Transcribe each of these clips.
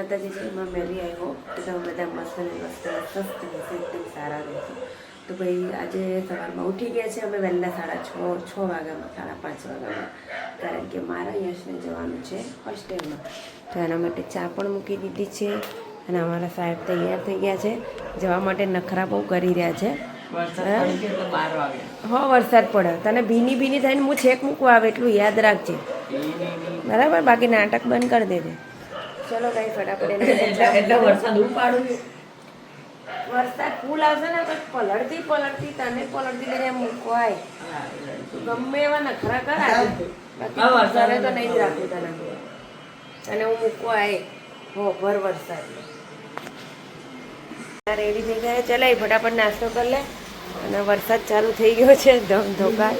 માતાજી જયમાં મેરી આવ્યો તો તમે બધા મસ્ત ને મસ્ત સ્વસ્થ રહેશે, એકદમ સારા રહેશે. તો ભાઈ આજે સવારમાં ઉઠી ગયા છે અમે વહેલા 6:30 વાગ્યામાં, 5:30 વાગ્યામાં, કારણ કે મારા યશને જવાનું છે હોસ્ટેલમાં. તો એના માટે ચા પણ મૂકી દીધી છે અને અમારા સાહેબ તૈયાર થઈ ગયા છે જવા માટે. નખરા બહુ કરી રહ્યા છે. હા વરસાદ પડે તને ભીની ભીની થઈને હું છેક મૂકવા આવે એટલું યાદ રાખજે, બરાબર? બાકી નાટક બંધ કરી દેજે. ચલો કઈ ફટાફટ એટલે વરસાદ ઉપાડું, વરસાદ ફૂલ આવશે ને તો પલળતી તને પલળતી લઈને મૂકવાય. ગમે એવા નખરા કરાય બાકી તો નહીં જ રાખું તને હું મૂકવાય. હો ભર વરસાદ રેડી થઈ ગયા. ચલાય ફટાફટ નાસ્તો કરી લે. અને વરસાદ ચાલુ થઈ ગયો છે ધોધોકાર.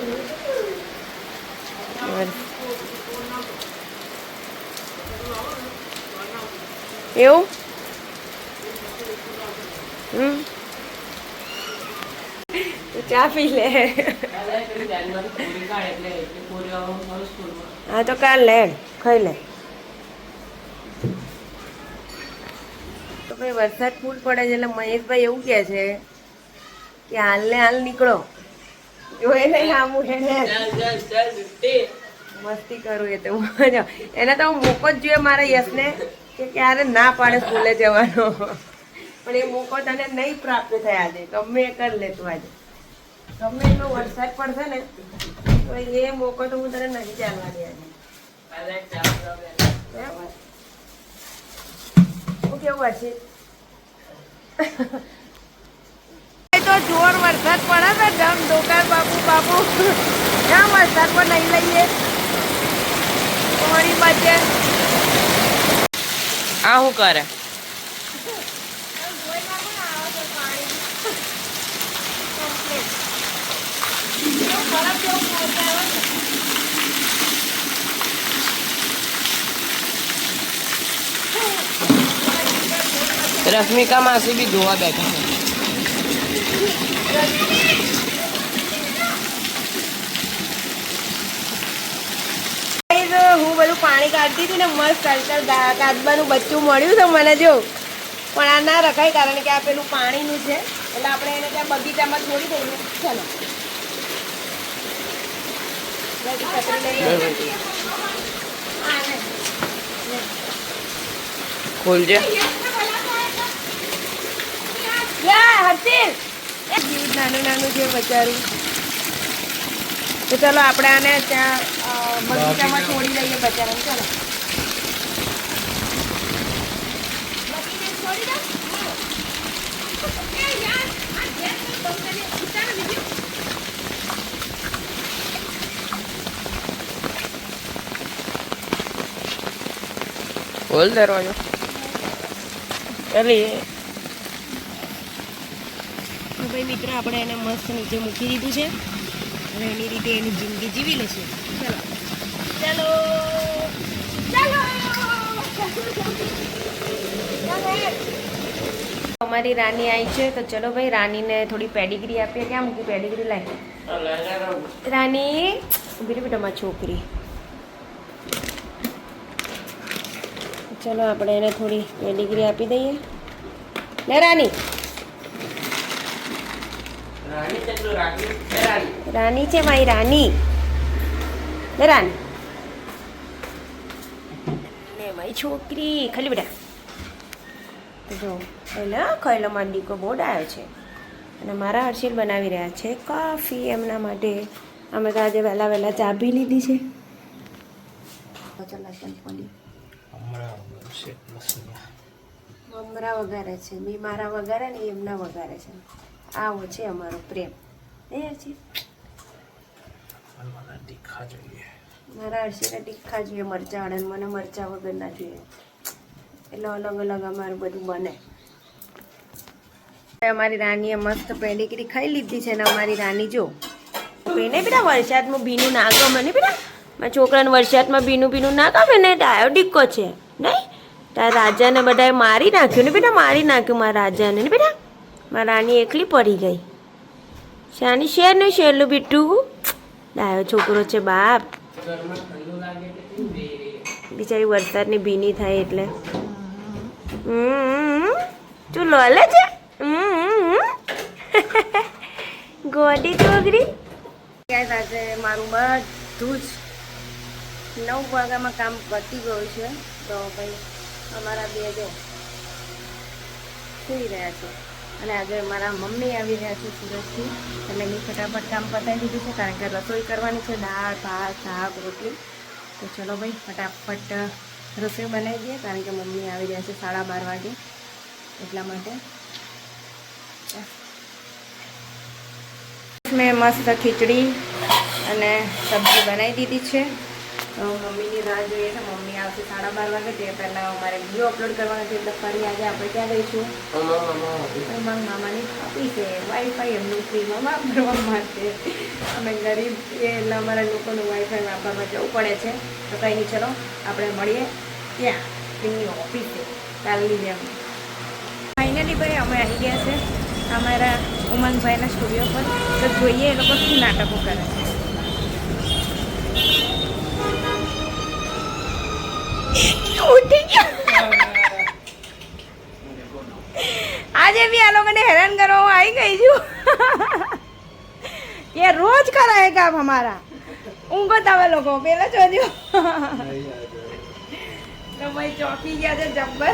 એવું ચા પી લે. હા તો કાલ લે ખાઈ લે. તો ભાઈ વરસાદ ફૂલ પડે છે એટલે મહેશભાઈ એવું કહે છે કે હાલ ને હાલ નીકળો. જોઈ નહીં આવું એને મસ્તી કરું એ તો એને તો હું મોકો જ જોઈએ મારા યશને કે ક્યારે ના પાડે સ્કૂલે જવાનો. પણ એ મોકો તને નહીં પ્રાપ્ત થયા આજે. ગમે એ કરી લે તું આજે, ગમે એટલો વરસાદ પડશે ને તો એ મોકો તો હું તને નહીં ચાલવા દે આજે. બરાબર? હું કેવું હશે તો જોર વરસાદ પડે ને ધમ ધોકાર બાપુ ક્યાં વરસાદ પર નહીં લઈએ તમારી પાસે. આ શું કરે? રશ્મિકા માસી બી જોવા બેઠા છે. હું બધું પાણી કાઢતી હતી ને મસ્ત કાચબાનું બચ્ચું મળ્યું છે મને જો. પણ આ ના રખાય કારણ કે આ પેલું પાણીનું છે એટલે આપણે એને ત્યાં બગીચામાં છોડી દઈએ. ચાલો ખોલજે. નાનું નાનું છે બચારું. તો ચલો આપણે આને ત્યાં બગીચામાં છોડી દઈએ બચારાને. ચાલો ખોલ દરવાજો. ભાઈ મિત્રો આપણે એને મસ્ત નીચે મૂકી દીધું છે અને એની રીતે એની જિંદગી જીવી લેશે. ચલો ચલો અમારી રાની આવી છે તો ચલો ભાઈ રાનીને થોડી પેડિગ્રી આપીએ. ક્યાં મૂકી પેડિગ્રી? લાય રાની ઉભી બેટા મારી છોકરી. ચલો આપણે એને થોડી પેડિગ્રી આપી દઈએ. લે રાની. રાની છે મારી રાની. લે રાની લે મારી છોકરી. ખાલી બેટા જો ખાઈ લો મારો દીકરો બહુ ડાયો છે. અને મારા હર્ષિલ બનાવી રહ્યા છે કોફી એમના માટે. અમે તો આજે વહેલા ચા પી લીધી છે. મમરા વઘારે છે. મેં મારા વઘારે ને એમના વઘારે છે. આવો છે અમારો પ્રેમ. મારા હર્ષિને તીખા જોઈએ મરચાં વાળા, મને મરચાં વગર ના જોઈએ. એટલે અલગ અલગ અમારું બધું બને. અમારી રાનીએ મસ્ત પેડિગ્રી ખાઈ લીધી છે ને અમારી રાની જો એને બેટા વરસાદમાં ભીનું ના ગમે ને બેટા. મારા છોકરાને વરસાદમાં ભીનું ના ગમે ને. ડાયો ડીકો છે નહીં? તારા રાજાને બધાએ મારી નાખ્યું ને બેટા, મારી નાખ્યું મારા રાજાને ને બેટા. મારા રાની એકલી પડી ગઈ. શાની શેરનું શેરલું બીટું ડાયો છોકરો છે બાપ. બિચારી વરસાદની ભીની થાય એટલે તું લોલે છે ગોડી છોકરી. આજે મારું બધું જ 9 વાગ્યામાં કામ પતી ગયું છે. તો ભાઈ અમારા બે જો સુઈ રહ્યા છે અને આજે મારા મમ્મી આવી રહ્યા છે સુરતથી, એટલે મેં ફટાફટ કામ પતાવી દીધું છે કારણ કે રસોઈ કરવાની છે, દાળ ભાત શાક રોટલી. તો ચલો ભાઈ ફટાફટ રસોઈ બનાવી દઈએ કારણ કે મમ્મી આવી રહ્યા છે 12:30 વાગે, એટલા માટે. મેં મસ્ત ખીચડી અને સબ્જી બનાવી દીધી છે. તો મમ્મીની રાહ જોઈએ છે. મમ્મી આવશે 12:30 વાગે. તે પહેલાં અમારે વિડીયો અપલોડ કરવાનો છે એટલે ફરી આજે આપણે ક્યાં જઈશું? ઉમંગ મામાની આપી છે વાઈફાઈ એમનું ફ્રીમાં વાપરવા માટે. અમે ગરીબ છીએ એટલે અમારા લોકોનું વાઈફાઈ વાપરવા જવું પડે છે. તો કંઈ નહીં, ચલો આપણે મળીએ ત્યાં એમની ઓફિસે કાલની જેમ. ફાઇનલી ભાઈ અમે આવી ગયા છે અમારા ઉમંગભાઈના સ્ટુડિયો પર. તો જોઈએ એ લોકો શું નાટકો કરે છે. આજે બી આ લોકોને હેરાન કરવા હું આવી ગઈ છું. ये रोज का रहेगा अब हमारा. ઊંઘો તમે લોકો પેલા જોજો. તો ભાઈ ચોકી ગયા છે જબ્બર.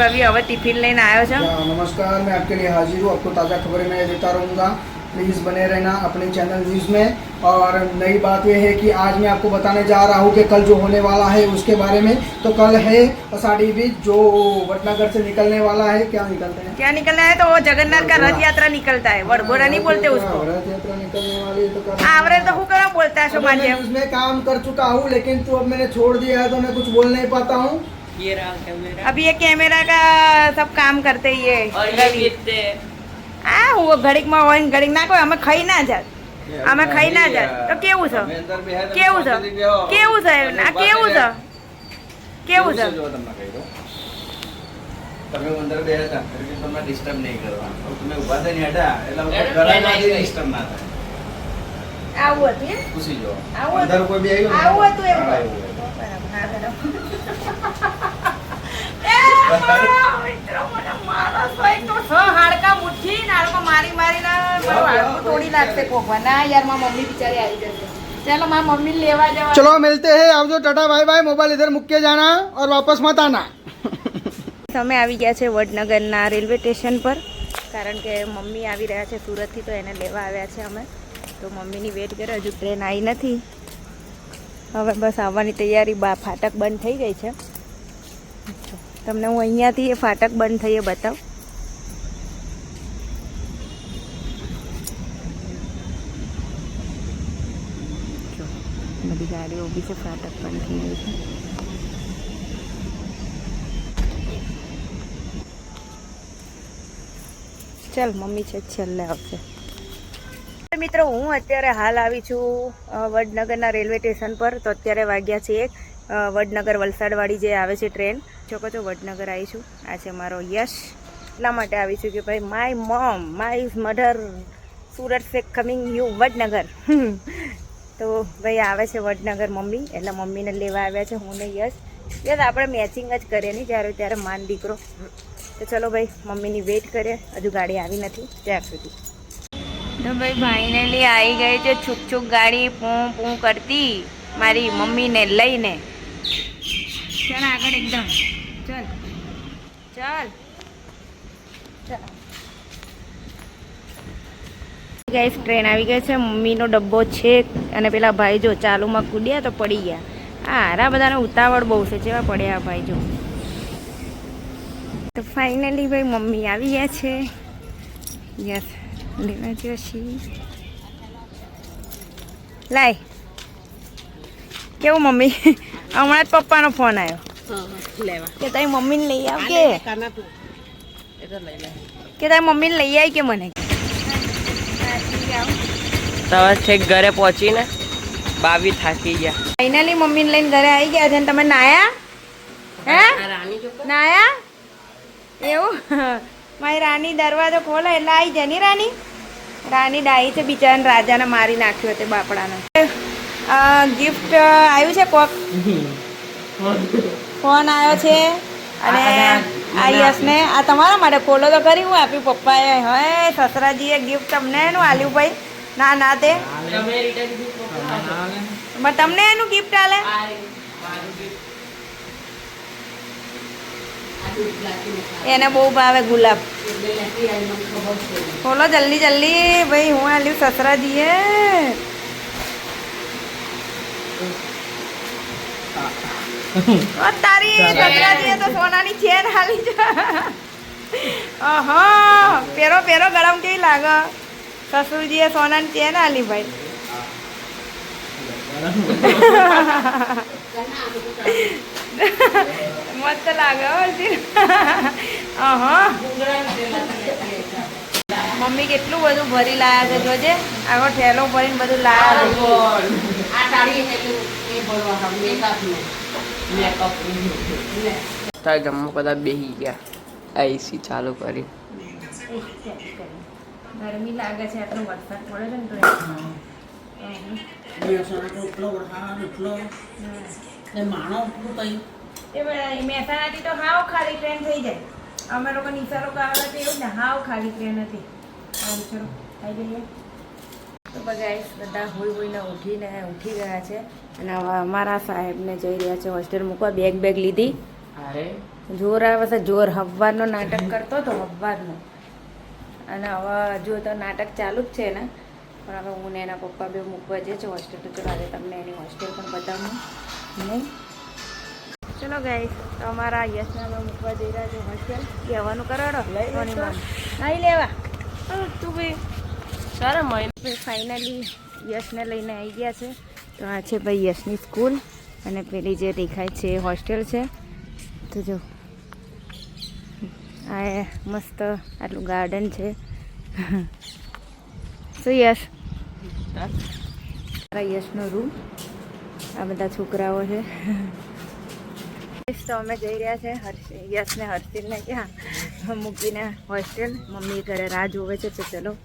रवि अब टिफिन लेने आयो छो. नमस्कार, मैं आपके लिए हाजिर हूँ. आपको ताज़ा खबरें मैं देता रहूँगा. प्लीज़ बने रहना अपने चैनल न्यूज़ में. और नई बात यह है कि आज मैं आपको बताने जा रहा हूँ कि कल जो होने वाला है उसके बारे में. तो कल है आषाढ़ी बीज जो वडनगर से निकलने वाला है. क्या निकलता है? क्या निकलना है? तो वो जगन्नाथ का रथ यात्रा निकलता है. वड़घोड़ा नहीं बोलते उसको. रथ यात्रा निकलने वाली है. तो कल आवरे तो हूँ करा बोलता है शो मान्य. उसमें काम कर चुका हूँ लेकिन तो अब मैंने छोड़ दिया है तो मैं कुछ बोल नहीं पाता हूँ. ये रहा कैमरा. अभी ये कैमरा का सब काम करते ही है. और ये बीतते આ હું ઘડીક માં હોય ઘડીક ના કોઈ અમે ખાઈ ના જાત. અમે ખાઈ ના જાત તો કેવું છે? કેવું છે? કેવું છે? આ કેવું છે? કેવું છે? તમે અંદર બેઠા હતા એટલે તમને ડિસ્ટર્બ નહીં કરવા. તમે ઊભા થઈને હેડા એટલે ઘરમાંથી ડિસ્ટર્બ ના થાય. આવું હતું એમ? પૂછી જો આવું અંદર કોઈ બી આવ્યું ને? આવું હતું એમ. હા, એવું હતું. બરાબર. હા, બરાબર. મિત્રો મને મારા સોય તો હાડકા મુઠ્ઠી ને આ લોકો મારી મારીને મારું હાડકું તોડી નાખશે કોકવા. ના યાર મારી મમ્મી બિચારી આવી જશે. ચાલો મારી મમ્મી લેવા જવા. चलो मिलते हैं. आवजो, टाटा बाय बाय. मोबाइल इधर मुक के जाना और वापस मत आना. અમે આવી ગયા છે વડનગરના રેલવે સ્ટેશન પર કારણ કે મમ્મી આવી રહ્યા છે સુરતથી, તો એને લેવા આવ્યા છે અમે. તો મમ્મીની વેટ કરે, હજુ ટ્રેન આવી નથી. હવે બસ આવવાની તૈયારી. ફાટક બંધ થઈ ગઈ છે. તમને હું અહીંયાથી એ ફાટક બંધ થઈ એ બતાવું. જો બધી ગાડીઓ ઊભી છે, ફાટક બંધ થઈ ગઈ છે. ચાલ મમ્મી છે છેલ્લે આવશે. મિત્રો હું અત્યારે હાલ આવી છું વડનગરના રેલવે સ્ટેશન પર. તો અત્યારે વાગ્યા છે 1. વડનગર વલસાડવાળી જે આવે છે ટ્રેન, જોકો છો વડનગર આવી છું. આ છે મારો યશ. એટલા માટે આવી છું કે ભાઈ my mom my mother Surat સે કમિંગ યુ વડનગર. તો ભાઈ આવે છે વડનગર મમ્મી, એટલે મમ્મીને લેવા આવ્યા છે. હું ને યશ આપણે મેચિંગ જ કરીએ નહીં જ્યારે ત્યારે માન દીકરો. તો ચલો ભાઈ મમ્મીની વેટ કરીએ, હજુ ગાડી આવી નથી ત્યાં સુધી. તો ભાઈ ફાઇનલી આવી ગઈ છે છુક છુક ગાડી પૂં પૂં કરતી મારી મમ્મીને લઈને. ચાલ આગળ એકદમ. ચાલ ચાલ ચાલ. ગાઈસ ટ્રેન આવી ગઈ છે. મમ્મીનો ડબ્બો છે અને પેલા ભાઈ જો ચાલુમાં કૂદ્યા તો પડી ગયા. હારા બધાને ઉતાવળ બહુ છે, જેવા પડ્યા ભાઈ જો. તો ફાઇનલી ભાઈ મમ્મી આવી ગયા છે. યસ લેવા જોશી. લાય કેવું મમ્મી? હમણાં જ પપ્પાનો ફોન આવ્યો કે તારી મમ્મીને લઈ આવ કે તારી મમ્મીને લઈ આવી કે મને. તો છેક ઘરે પહોંચીને બાવી થાકી ગયા. ફાઇનલી મમ્મીને લઈને ઘરે આવી ગયા છે. અને તમે નાયા? હે નાયા? એવું મારી રાની દરવાજો ખોલે એટલે આવી જાય. ની રાની રાની ડાઈ છે બિચારાને, રાજાને મારી નાખ્યો તે બાપડાને. ગિફ્ટ આવ્યું છે કોક. ફોન આવ્યો છે અને આ યશને આ તમારા માટે ખોલો તો કરી હું આપ્યું પપ્પાએ હે સસરાજીએ ગિફ્ટ તમને એનું આલ્યું ભાઈ ના ના તે તમને એનું ગિફ્ટ આલે એને બહુ ભાવે ગુલાબ ખોલો જલ્દી જલ્દી ભાઈ હું આલ્યું સસરાજીએ તારી સસરાજીએ તો સોનાની ચેન હાલી છે પેરો પેરો ગરમ કેવી લાગે સસુરજીએ સોનાની ચેન હાલી ભાઈ મસ્ત લાગે મમ્મી કેટલું બધું ભરી લાયા છે જોજે આગળ ઠેલો ભરીને બધું લાયા તાર જમવા બધા બેસી ગયા એસી ચાલુ કરી ગરમી લાગે છે આટલો વરસાદ પડે છે ને તો મહેસાણાથી તો હાવ ખાલી ટ્રેન થઈ જાય અમે લોકો નિશાળો ગાવા તો એવું ને હાવ ખાલી ટ્રેન હતી ચલો ખાઈ જઈએ તો બધા હોઈને ઉઠી ગયા છે અને હવે અમારા સાહેબને જઈ રહ્યા છે હોસ્ટેલ મૂકવા બેગ લીધી જોર આવે છે જોર હવારનો નાટક કરતો હતો હવારનો અને હવે જો તો નાટક ચાલુ જ છે ને પણ હવે હું ને એના પપ્પા બે મૂકવા જઈએ છે હોસ્ટેલ તો ચલો આજે તમને એની હોસ્ટેલ પણ બતાવું નહીં ચલો ગાઈસ તો અમારા યશને અમે મૂકવા જઈ રહ્યા છે હોસ્ટેલ કહેવાનું કરાડો નહીં લેવા તું ભાઈ સારા ફાઇનલી યશને લઈને આવી ગયા છે તો આ છે ભાઈ યશની સ્કૂલ અને પેલી જે દેખાય છે એ હોસ્ટેલ છે તો જો આ મસ્ત આટલું ગાર્ડન છે શું યશ મારા યશનો રૂમ આ બધા છોકરાઓ છે તો અમે જઈ રહ્યા છે યશને હર્ષિલને ક્યાં મૂકીને હોસ્ટેલ મમ્મી ઘરે રાહ જોવે છે તો ચલો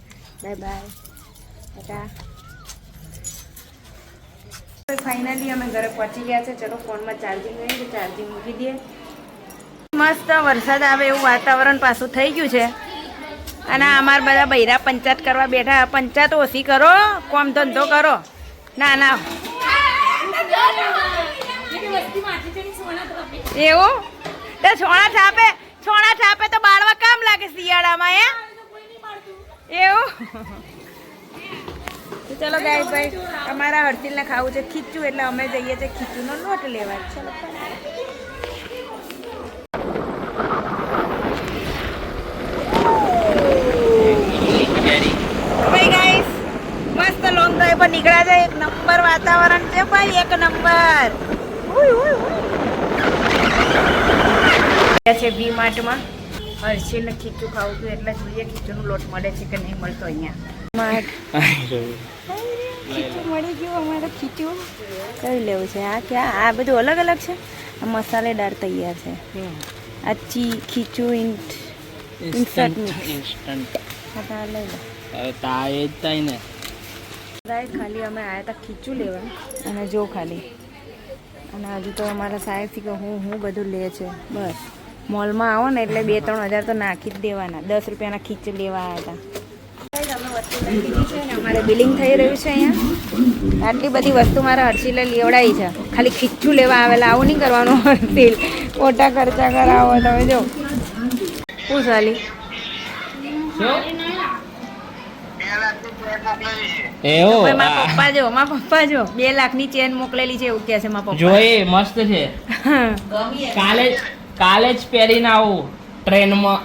બાય બાય ટાટા ફાઇનલી અમે ઘરે પહોંચી ગયા છે ચલો ફોનમાં ચાર્જિંગ નહીં તો ચાર્જિંગ મૂકી દઈએ મસ્ત વરસાદ આવે એવું વાતાવરણ પાછું થઈ ગયું છે અને અમારા બધા બૈરા પંચાયત કરવા બેઠા પંચાયત ઓછી કરો કોમ ધંધો કરો ના ના એવું તો છોણા છાપે તો બાળવા કામ લાગે શિયાળામાં એવું ચલો ગાઈસ ભાઈ અમારા હર્ષિલને ખાવું છે ખીચું એટલે અમે જઈએ છીએ ખીચુંનો લોટ લેવા ચલો ભાઈ ગાઈસ મસ્ત લોંગ ડ્રાઈવ પર નીકળ્યા છે એક નંબર વાતાવરણ છે ભાઈ એક નંબર છે વી માર્ટમાં હર્ષિલને ખીચું ખાવું હતું એટલે જોઈએ ખીચુંનો લોટ મળે છે કે નહીં મળતો અહીંયા ખીચું મળી ગયું અમારે ખીચું કઈ લેવું છે આ ક્યાં આ બધું અલગ અલગ છે આ મસાલેદાર તૈયાર છે આ ખીચું ઇન્સ્ટન્ટ હા લઈ લો ખાલી અમે આવ્યા હતા ખીચું લેવા અને જો ખાલી અને હજુ તો અમારા સાહેબથી કે હું બધું લે છે બસ મોલમાં આવો ને એટલે 2-3 હજાર તો નાખી જ દેવાના 10 રૂપિયાના ખીચું લેવા આવ્યા હતા અમે વસ્તુ લઈ લીધી છે ને અમારે બિલિંગ થઈ રહ્યું છે અહીંયા આટલી બધી વસ્તુ મારા હર્ષિલે લેવડાવી છે ખાલી ખીચું લેવા આવેલા આવું નહીં કરવાનું હર્ષિલ ખોટા ખર્ચા કરાવો તમે જો શું ચાલી મારા પપ્પા જો 2 લાખની ચેન મોકલેલી છે એવું કે છે મારા પપ્પા જોઈ મસ્ત છે કાલે જ પહેરીને આવું ટ્રેનમાં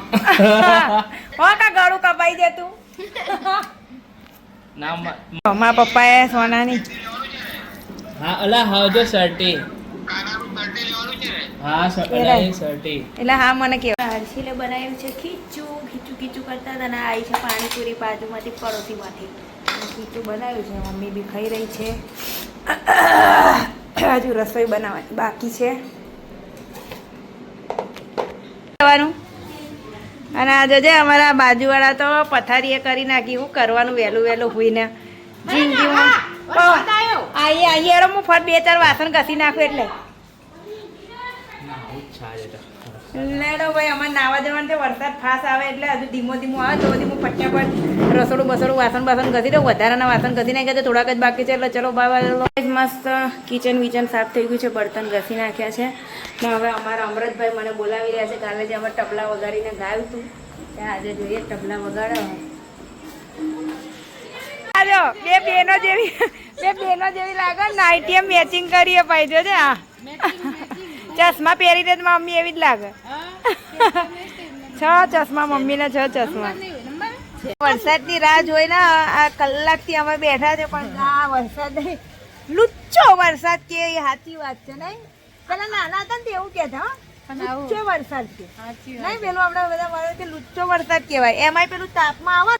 કા ગળું કપાઈ જતું મારા પપ્પાએ સોનાની હા અલા હા જો શર્ટી હા શર્ટી એટલે હા મને કેવા હર્ષિલે બનાવ્યું છે ખીચું કરતા હતા ને આવી છે પાણીપુરી બાજુમાંથી પડોશીમાંથી ખીચું બનાવ્યું છે મમ્મી બી ખાઈ રહી છે હજુ રસોઈ બનાવવાની બાકી છે અને આજે જે અમારા બાજુવાળા તો પથારીએ કરી નાખી હું કરવાનું વહેલું હોઈને જિંદગીમાં આઈએ હું ફટ 2-4 વાસણ ઘસી નાખું એટલે લેડો ભાઈ અમારે નાવા જવાનું છે. વરસાદ ફાસ આવે એટલે હજુ ધીમો ધીમો આવે તો ધીમો ફટાફટ રસોડું બસોડું વાસણ ઘસી દઉં. વધારાના વાસણ ઘસી નાખ્યા છે, થોડાક જ બાકી છે એટલે ચલો બાય. મસ્ત કિચન વિચન સાફ થઈ ગયું છે, બર્તન ઘસી નાખ્યા છે ને હવે અમારા અમૃતભાઈ મને બોલાવી રહ્યા છે. કાલે જે અમે તબલા વગાડીને ગાયું હતું ત્યાં આજે જોઈએ તબલા વગાડો. બે બેનો જેવી લાગે નાઇટી મેચિંગ કરીએ પાઈ જો છે. ચશ્મા પહેરી દે મમ્મી એવી જ લાગે. 6 ચશ્મા મમ્મીને 6 ચશ્મા. વરસાદની રાહ જોઈને આ કલાકથી અમે બેઠા છે પણ આ વરસાદ લુચ્ચો વરસાદ કે એ સાચી વાત છે નહીં. પેલા નાના હતા ને એવું કહેતા લુચ્ચો વરસાદ કે નહીં. પેલું આપણે બધા કે લુચ્ચો વરસાદ કહેવાય. એમાંય પેલું તાપમાં આવે